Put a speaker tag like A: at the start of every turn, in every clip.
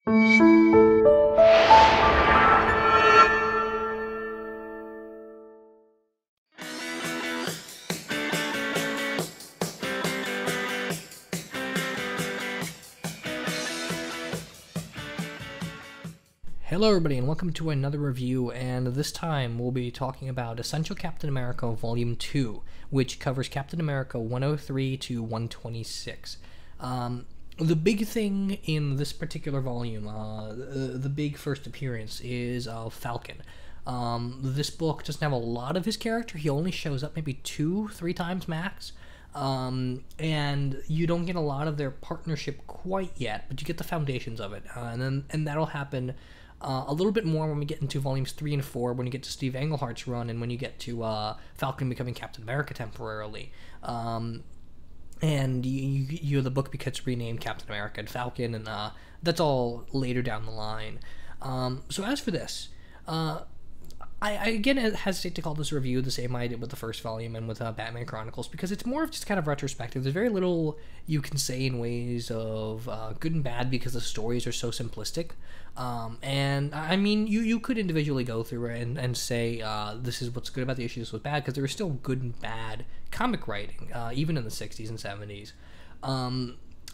A: Hello everybody and welcome to another review, and this time we'll be talking about Essential Captain America Volume 2, which covers Captain America 103 to 126. The big thing in this particular volume, the big first appearance, is Falcon. This book doesn't have a lot of his character. He only shows up maybe 2-3 times max. And you don't get a lot of their partnership quite yet, but you get the foundations of it, and that'll happen a little bit more when we get into volumes 3 and 4, when you get to Steve Englehart's run, and when you get to Falcon becoming Captain America temporarily. And the book gets renamed Captain America and Falcon, and that's all later down the line. So as for this, I again hesitate to call this a review the same I did with the first volume and with Batman Chronicles, because it's more of just kind of retrospective. There's very little you can say in ways of good and bad, because the stories are so simplistic. And I mean, you could individually go through it and say this is what's good about the issue, this was bad, because there is still good and bad comic writing, even in the 60s and 70s.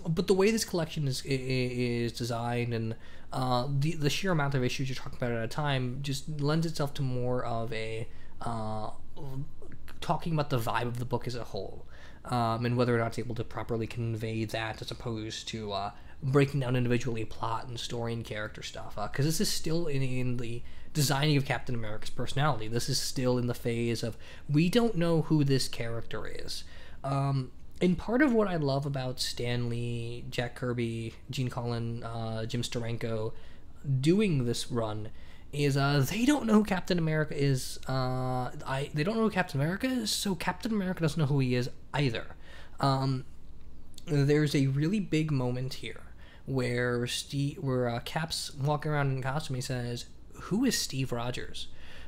A: But the way this collection is designed, and the sheer amount of issues you're talking about at a time, just lends itself to more of a talking about the vibe of the book as a whole, and whether or not it's able to properly convey that, as opposed to breaking down individually plot and story and character stuff. Because this is still in the designing of Captain America's personality. This is still in the phase of, we don't know who this character is. And part of what I love about Stan Lee, Jack Kirby, Gene Colan, Jim Steranko doing this run is they don't know who Captain America is. They don't know who Captain America is, so Captain America doesn't know who he is either. There's a really big moment here where Cap's walking around in costume. He says, "Who is Steve Rogers?"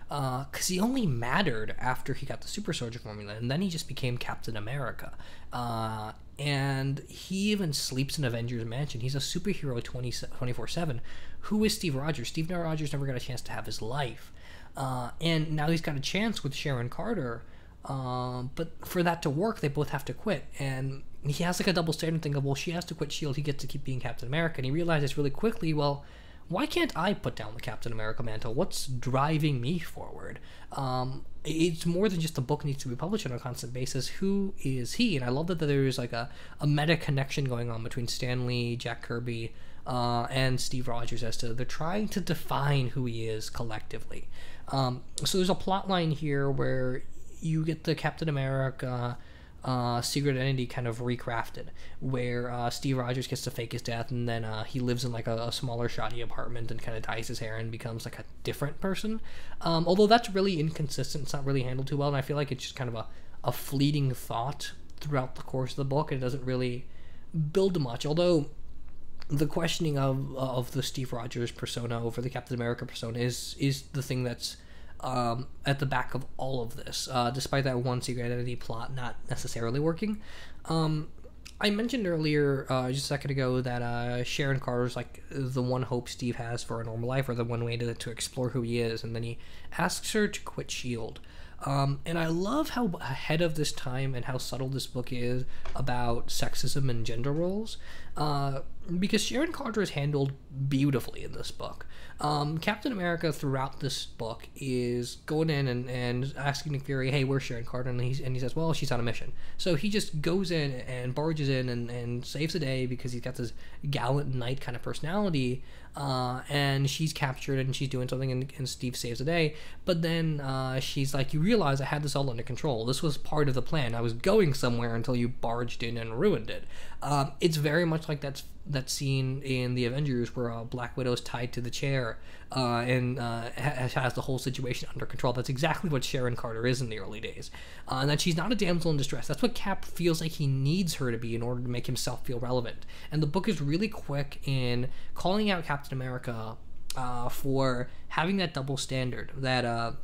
A: Because he only mattered after he got the super soldier formula, and then he just became Captain America. And he even sleeps in Avengers Mansion. He's a superhero 24/7. Who is Steve Rogers? Steve Rogers never got a chance to have his life. And now he's got a chance with Sharon Carter. But for that to work, they both have to quit. And he has like a double standard thing of, well, she has to quit S.H.I.E.L.D., he gets to keep being Captain America. And he realizes really quickly, well, why can't I put down the Captain America mantle? What's driving me forward? It's more than just the book needs to be published on a constant basis. Who is he? And I love that there's like a meta connection going on between Stan Lee, Jack Kirby, and Steve Rogers, as to they're trying to define who he is collectively. So there's a plot line here where you get the Captain America secret identity kind of recrafted, where Steve Rogers gets to fake his death, and then he lives in like a smaller shoddy apartment and kind of dyes his hair and becomes like a different person. Although that's really inconsistent, it's not really handled too well, and I feel like it's just kind of a fleeting thought throughout the course of the book, and it doesn't really build much. Although the questioning of the Steve Rogers persona over the Captain America persona is the thing that's at the back of all of this, despite that one secret identity plot not necessarily working. I mentioned earlier, just a second ago, that Sharon Carter's like the one hope Steve has for a normal life, or the one way to explore who he is, and then he asks her to quit S.H.I.E.L.D. And I love how ahead of this time and how subtle this book is about sexism and gender roles, because Sharon Carter is handled beautifully in this book. Captain America throughout this book is going in and asking Nick Fury, hey, where's Sharon Carter? And he says, well, she's on a mission. So he just goes in and barges in and saves the day, because he's got this gallant knight kind of personality, and she's captured and she's doing something, and Steve saves the day. But then she's like, you realize I had this all under control. This was part of the plan. I was going somewhere until you barged in and ruined it. It's very much like that scene in the Avengers where Black Widow's tied to the chair and has the whole situation under control. That's exactly what Sharon Carter is in the early days, and that she's not a damsel in distress. That's what Cap feels like he needs her to be in order to make himself feel relevant. And the book is really quick in calling out Captain America for having that double standard, that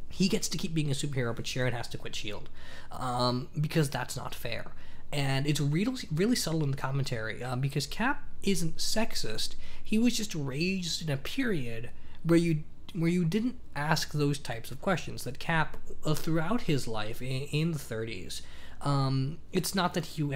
A: he gets to keep being a superhero, but Sharon has to quit S.H.I.E.L.D. Because that's not fair. And it's really subtle in the commentary, because Cap isn't sexist. He was just raised in a period where you didn't ask those types of questions. That Cap, throughout his life in the 30s, it's not that he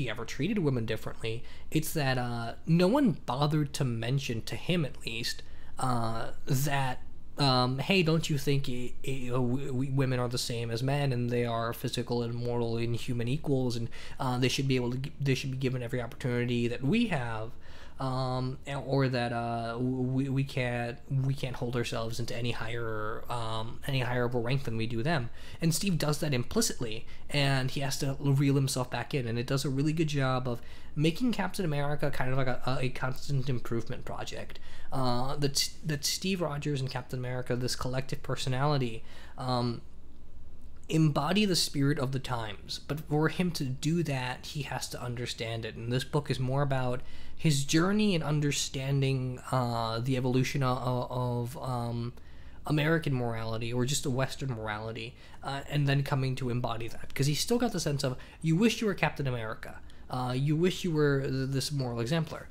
A: ever treated women differently. It's that no one bothered to mention to him, at least, that hey, don't you think women are the same as men, and they are physical and moral and human equals, and they should be given every opportunity that we have, or that we can't hold ourselves into any higher of a rank than we do them. And Steve does that implicitly, and he has to reel himself back in, and it does a really good job of making Captain America kind of like a constant improvement project. That Steve Rogers and Captain America, this collective personality, embody the spirit of the times. But for him to do that, he has to understand it. And this book is more about his journey in understanding the evolution of American morality, or just a Western morality, and then coming to embody that. Because he's still got the sense of, you wish you were Captain America. You wish you were this moral exemplar.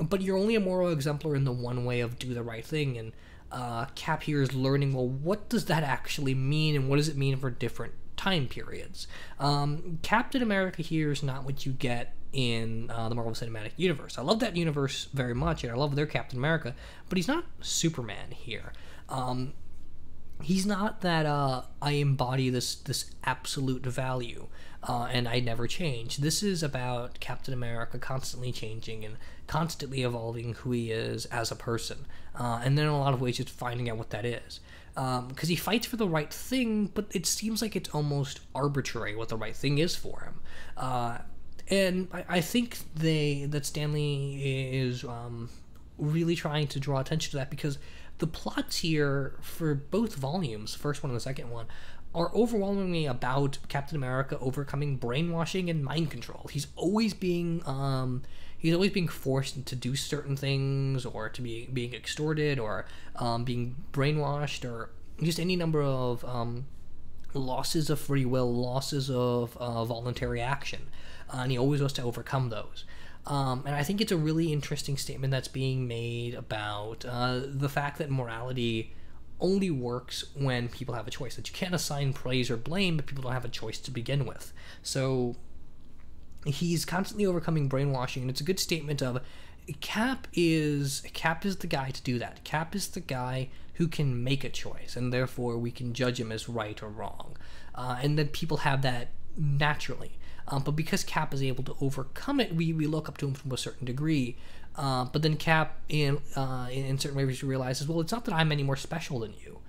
A: But you're only a moral exemplar in the one way of do the right thing. And Cap here is learning, well, what does that actually mean, and what does it mean for different time periods? Captain America here is not what you get in the Marvel Cinematic Universe. I love that universe very much, and I love their Captain America, but he's not Superman here. He's not that I embody this absolute value, and I never change. This is about Captain America constantly changing and constantly evolving who he is as a person, and then in a lot of ways just finding out what that is. Because he fights for the right thing, but it seems like it's almost arbitrary what the right thing is for him. And I think that Stanley is really trying to draw attention to that, because the plots here for both volumes, the first one and the second one, are overwhelmingly about Captain America overcoming brainwashing and mind control. He's always being forced to do certain things, or to being extorted, or being brainwashed, or just any number of losses of free will, losses of voluntary action, and he always wants to overcome those. And I think it's a really interesting statement that's being made about the fact that morality only works when people have a choice, that you can't assign praise or blame, but people don't have a choice to begin with. So he's constantly overcoming brainwashing, and it's a good statement of Cap is the guy to do that. Cap is the guy who can make a choice, and therefore we can judge him as right or wrong. And then people have that naturally. But because Cap is able to overcome it, we look up to him from a certain degree. But then Cap, in certain ways, realizes, well, it's not that I'm any more special than you.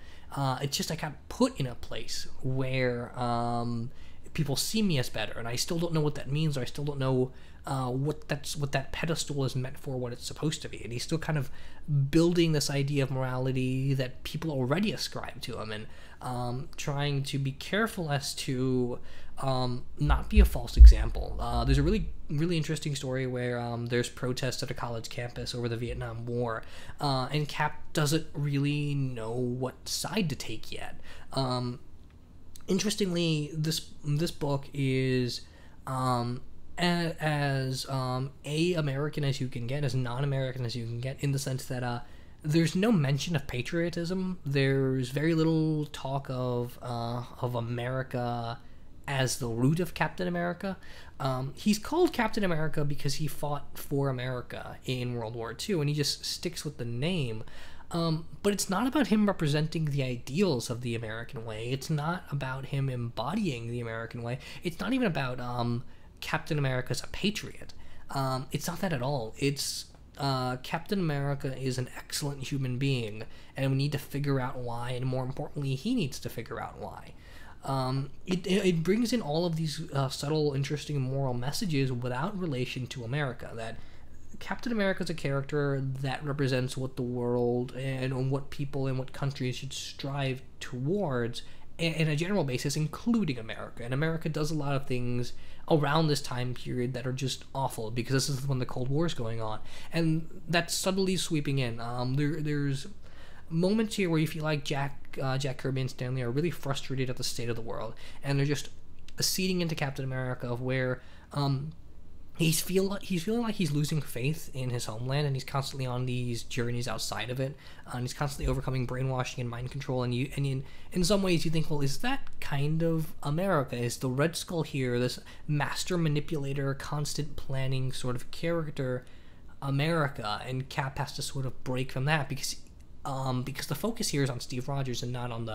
A: It's just I got put in a place where people see me as better, and I still don't know what that means, or I still don't know what that pedestal is meant for, what it's supposed to be. And he's still kind of building this idea of morality that people already ascribe to him, and trying to be careful as to not be a false example. There's a really interesting story where there's protests at a college campus over the Vietnam War, and Cap doesn't really know what side to take yet. Interestingly, this book is as American as you can get, as non-American as you can get, in the sense that there's no mention of patriotism. There's very little talk of America as the root of Captain America. He's called Captain America because he fought for America in World War II, and he just sticks with the name. But it's not about him representing the ideals of the American way. It's not about him embodying the American way. It's not even about Captain America's a patriot. It's not that at all. It's Captain America is an excellent human being, and we need to figure out why, and more importantly, he needs to figure out why. It brings in all of these subtle, interesting moral messages without relation to America. That Captain America is a character that represents what the world and what people and what countries should strive towards in a general basis, including America. And America does a lot of things around this time period that are just awful, because this is when the Cold War is going on, and that's subtly sweeping in. There's moments here where you feel like Jack Kirby and Stanley are really frustrated at the state of the world, and they're just seeding into Captain America, of where he's feeling like he's losing faith in his homeland, and he's constantly on these journeys outside of it, and he's constantly overcoming brainwashing and mind control. And in some ways you think, well, is that kind of America? Is the Red Skull here, this master manipulator, constant planning sort of character, America? And Cap has to sort of break from that, because the focus here is on Steve Rogers and not on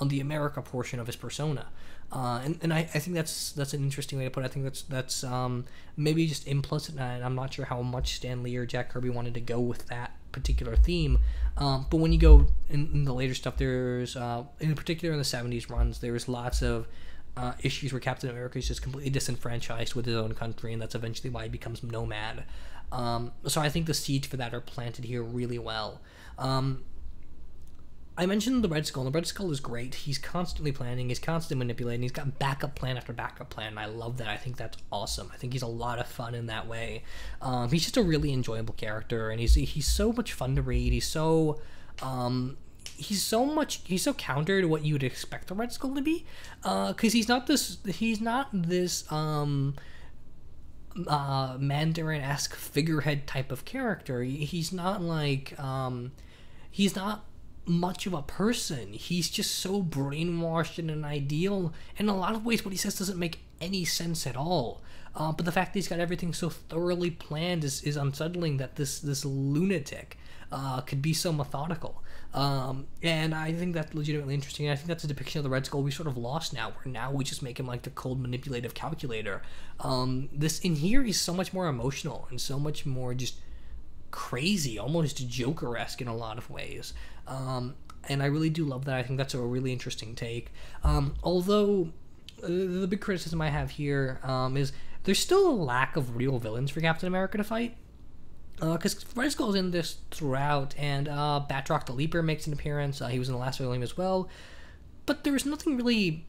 A: the America portion of his persona. And I think that's an interesting way to put it. I think that's maybe just implicit, and I'm not sure how much Stan Lee or Jack Kirby wanted to go with that particular theme. But when you go in the later stuff, there's, in particular in the 70s runs, there's lots of issues where Captain America is just completely disenfranchised with his own country, and that's eventually why he becomes nomad. So I think the seeds for that are planted here really well. I mentioned the Red Skull, and the Red Skull is great. He's constantly planning, he's constantly manipulating, he's got backup plan after backup plan, and I love that. I think that's awesome. I think he's a lot of fun in that way. He's just a really enjoyable character, and he's so much fun to read. He's so counter to what you would expect the Red Skull to be, because he's not this Mandarin-esque figurehead type of character. He's not like he's not much of a person. He's just so brainwashed in an ideal. In a lot of ways, what he says doesn't make any sense at all. But the fact that he's got everything so thoroughly planned is unsettling, that this lunatic could be so methodical. And I think that's legitimately interesting. And I think that's a depiction of the Red Skull we sort of lost now, where now we just make him like the cold manipulative calculator. This in here, he's so much more emotional and so much more just crazy, almost Joker-esque in a lot of ways. And I really do love that. I think that's a really interesting take. Although the big criticism I have here is there's still a lack of real villains for Captain America to fight. Because Red Skull's in this throughout, and Batroc the Leaper makes an appearance. He was in the last volume as well. But there's nothing really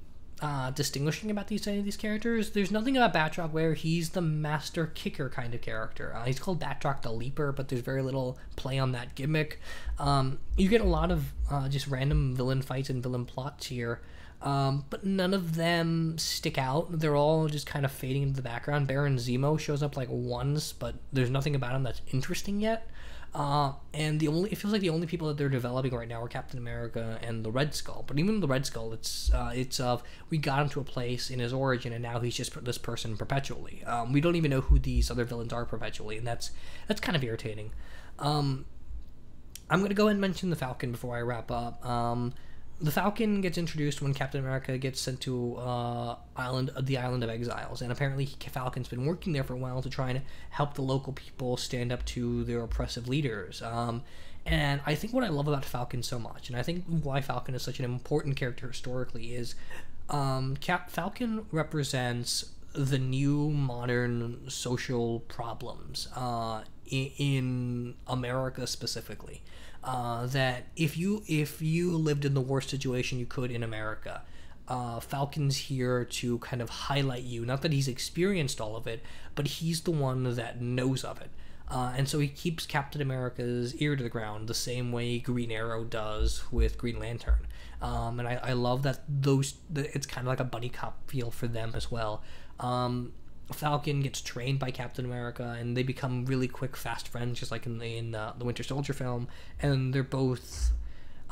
A: distinguishing about any of these characters. There's nothing about Batroc where he's the master kicker kind of character. He's called Batroc the Leaper, but there's very little play on that gimmick. You get a lot of just random villain fights and villain plots here, but none of them stick out. They're all just kind of fading into the background. Baron Zemo shows up like once, but there's nothing about him that's interesting yet. And it feels like the only people that they're developing right now are Captain America and the Red Skull. But even the Red Skull, it's we got him to a place in his origin, and now he's just this person perpetually. We don't even know who these other villains are perpetually, and that's kind of irritating. I'm gonna go ahead and mention the Falcon before I wrap up. The Falcon gets introduced when Captain America gets sent to the Island of Exiles, and apparently Falcon's been working there for a while to try and help the local people stand up to their oppressive leaders. And I think what I love about Falcon so much, and I think why Falcon is such an important character historically, is Falcon represents the new modern social problems in America specifically. That if you lived in the worst situation you could in America, Falcon's here to kind of highlight you. Not that he's experienced all of it, but he's the one that knows of it. And so he keeps Captain America's ear to the ground the same way Green Arrow does with Green Lantern. And I love that it's kind of like a buddy cop feel for them as well. Falcon gets trained by Captain America, and they become really quick, fast friends, just like in the Winter Soldier film. And they're both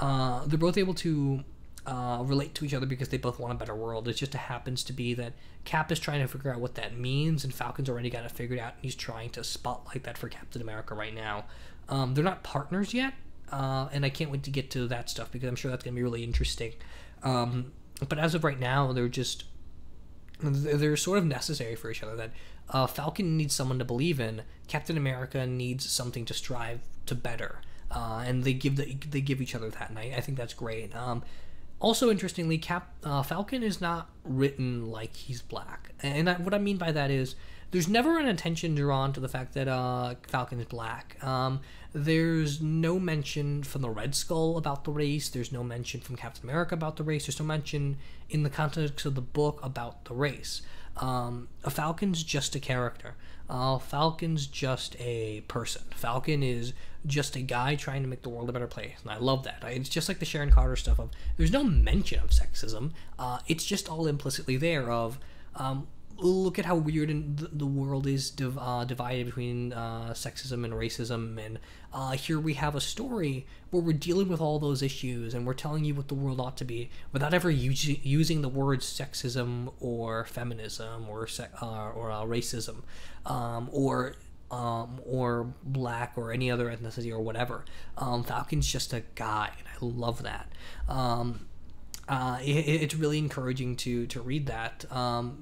A: able to relate to each other because they both want a better world. It just happens to be that Cap is trying to figure out what that means, and Falcon's already got it figured out, and he's trying to spotlight that for Captain America right now. They're not partners yet, and I can't wait to get to that stuff because I'm sure that's going to be really interesting. But as of right now, they're sort of necessary for each other. That Falcon needs someone to believe in, Captain America needs something to strive to better, and they give each other that, and I think that's great. Also, interestingly, Falcon is not written like he's black, and what I mean by that is there's never an attention drawn to the fact that Falcon is black. There's no mention from the Red Skull about the race. There's no mention from Captain America about the race. There's no mention in the context of the book about the race. Falcon's just a character. Falcon's just a person. Falcon is just a guy trying to make the world a better place, and I love that. It's just like the Sharon Carter stuff of there's no mention of sexism. It's just all implicitly there of Look at how weird the world is divided between sexism and racism, and here we have a story where we're dealing with all those issues and we're telling you what the world ought to be without ever using the words sexism or feminism or racism, or black or any other ethnicity or whatever. Falcon's just a guy, and I love that. It's really encouraging to read that,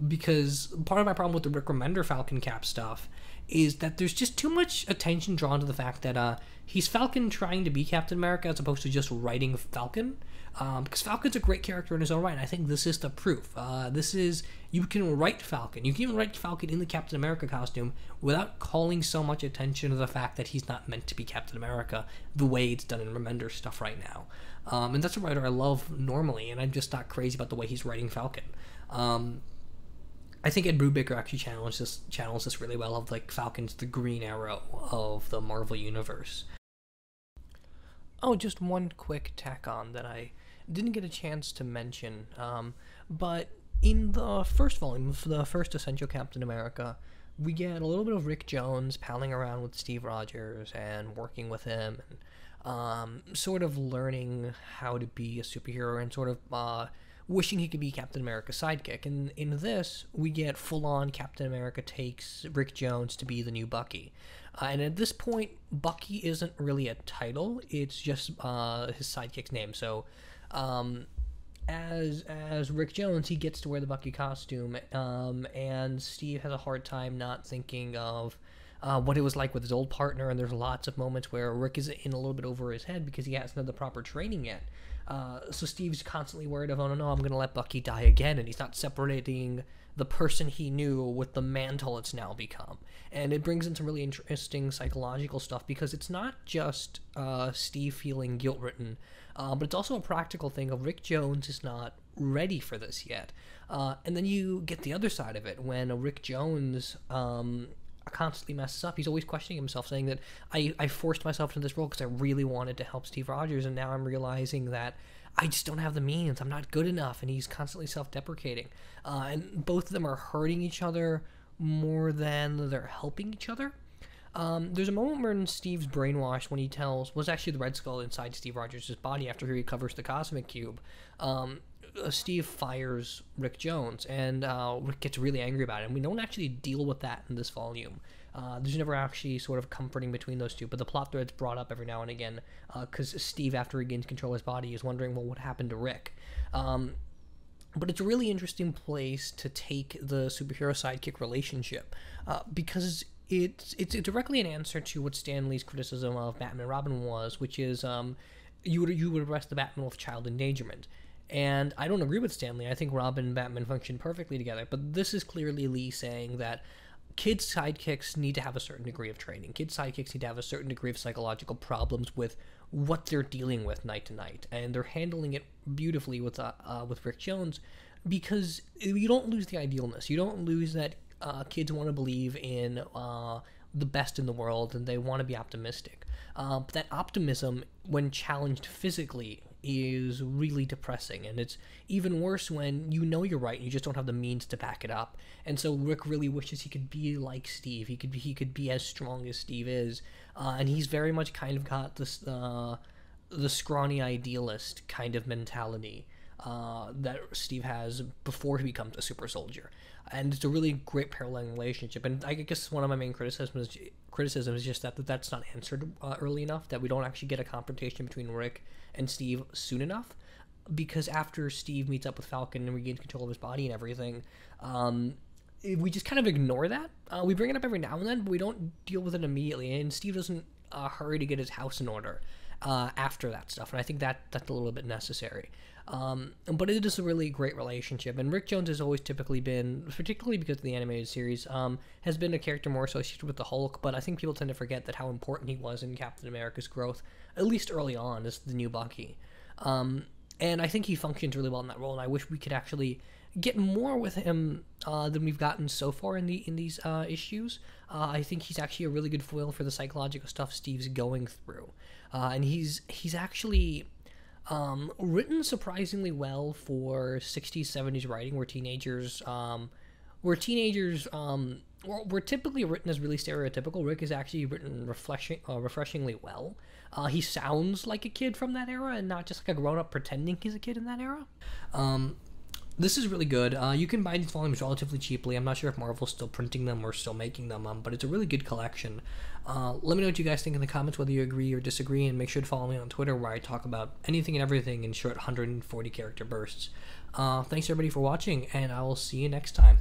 A: because part of my problem with the Rick Remender Falcon Cap stuff is that there's just too much attention drawn to the fact that he's Falcon trying to be Captain America as opposed to just writing Falcon, because Falcon's a great character in his own right, and I think this is the proof. You can write Falcon. You can even write Falcon in the Captain America costume without calling so much attention to the fact that he's not meant to be Captain America the way it's done in Remender's stuff right now. And that's a writer I love normally, and I'm just not crazy about the way he's writing Falcon. I think Ed Brubaker actually channels this really well, of like Falcon's the Green Arrow of the Marvel Universe. Oh, just one quick tack on that I didn't get a chance to mention, but in the first volume, for the first Essential Captain America, we get a little bit of Rick Jones palling around with Steve Rogers and working with him, and sort of learning how to be a superhero, and sort of wishing he could be Captain America's sidekick. And in this, we get full-on Captain America takes Rick Jones to be the new Bucky. And at this point, Bucky isn't really a title, it's just his sidekick's name. So as Rick Jones, he gets to wear the Bucky costume, and Steve has a hard time not thinking of what it was like with his old partner, and there's lots of moments where Rick is in a little bit over his head because he hasn't had the proper training yet. So Steve's constantly worried of, oh no, I'm going to let Bucky die again, and he's not separating the person he knew with the mantle it's now become. And it brings in some really interesting psychological stuff, because it's not just Steve feeling guilt-ridden, but it's also a practical thing of Rick Jones is not ready for this yet. And then you get the other side of it, when Rick Jones constantly messes up. He's always questioning himself, saying that I forced myself into this role because I really wanted to help Steve Rogers, and now I'm realizing that I just don't have the means, I'm not good enough, and he's constantly self-deprecating. And both of them are hurting each other more than they're helping each other. There's a moment where Steve's brainwashed when he was actually the Red Skull inside Steve Rogers' body after he recovers the Cosmic Cube. Steve fires Rick Jones, and Rick gets really angry about it, and we don't actually deal with that in this volume. There's never actually sort of comforting between those two, but the plot thread's brought up every now and again, because Steve, after he gains control of his body, is wondering, well, what happened to Rick? But it's a really interesting place to take the superhero sidekick relationship, because it's directly an answer to what Stan Lee's criticism of Batman and Robin was, which is you would arrest the Batman with child endangerment. And I don't agree with Stan Lee. I think Robin and Batman function perfectly together, but this is clearly Lee saying that kids' sidekicks need to have a certain degree of training. Kids' sidekicks need to have a certain degree of psychological problems with what they're dealing with night to night, and they're handling it beautifully with Rick Jones, because you don't lose the idealness. You don't lose that kids want to believe in the best in the world, and they want to be optimistic. But that optimism, when challenged physically, is really depressing, and it's even worse when you know you're right and you just don't have the means to back it up. And so Rick really wishes he could be like Steve. He could be as strong as Steve is, and he's very much kind of got this the scrawny idealist kind of mentality that Steve has before he becomes a super soldier. And it's a really great paralleling relationship. And I guess one of my main criticisms is just that's not answered early enough, that we don't actually get a confrontation between Rick and Steve soon enough. Because after Steve meets up with Falcon and regains control of his body and everything, we just kind of ignore that. We bring it up every now and then, but we don't deal with it immediately. And Steve doesn't hurry to get his house in order after that stuff. And I think that's a little bit necessary. But it is a really great relationship, and Rick Jones has always typically been, particularly because of the animated series, has been a character more associated with the Hulk, but I think people tend to forget that how important he was in Captain America's growth, at least early on, as the new Bucky. And I think he functions really well in that role, and I wish we could actually get more with him than we've gotten so far in these issues. I think he's actually a really good foil for the psychological stuff Steve's going through, and he's actually written surprisingly well for 60s, 70s writing, where teenagers where teenagers were typically written as really stereotypical, Rick is actually written refreshingly well. He sounds like a kid from that era and not just like a grown-up pretending he's a kid in that era. This is really good. You can buy these volumes relatively cheaply. I'm not sure if Marvel's still printing them or still making them, but it's a really good collection. Let me know what you guys think in the comments, whether you agree or disagree, and make sure to follow me on Twitter, where I talk about anything and everything in short 140 character bursts. Thanks everybody for watching, and I will see you next time.